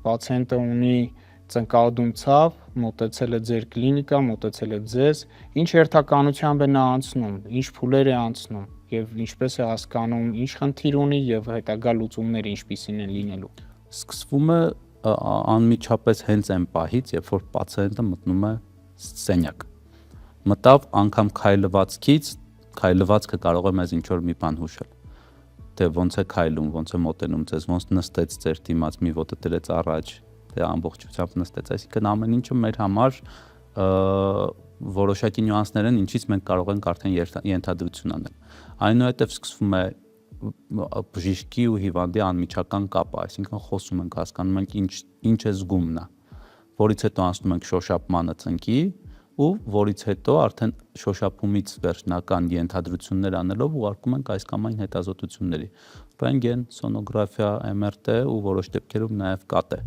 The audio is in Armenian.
պացիենտը ունի ծնկահոդում ցավ, մոտեցել է ձեր կլինիկա, մոտեցել է ձեզ, ինչ հերթականությամբ է նա անցնում, ինչ փուլեր է անցնում եւ ինչպես է հասկանում, ինչ խնդիր ունի եւ հետագա լուծումները ինչպիսին են լինելու։ Սկսվում է անմիջապես հենց այն պահից, երբ որ պացիենտը մտնում է սենյակ։ Մտավ անգամ քայլվածքը կարող է մեզ ինչ որ մի բան հուշել։ Թե ոնց է քայլում, ոնց է մոտենում ձեզ, ոնց նստեց ձեր դիմաց, մի ոտը դրեց առաջ, թե ամբողջությամբ նստեց, այսինքն ամեն ինչը մեր համար որոշակի նյուանսներ են, ինչից մենք կարող ենք արդեն ենթադրություն անել։ Այնուհետև սկսվում է բժիշկի ու հիվանդի անմիջական կապը, այսինքն խոսում ենք, հասկանում ենք ինչ է զգում նա, որից հետո անցնում ենք շոշափմանը ծնկի ու որից հետո արդեն շոշափումից վերջնական ենթադրություններ անելով ուղարկում ենք այս կամ այն հետազոտությունների՝ ռենտգեն, սոնոգրաֆիա, MRT ու որոշ դեպքերում նաև ԿՏ։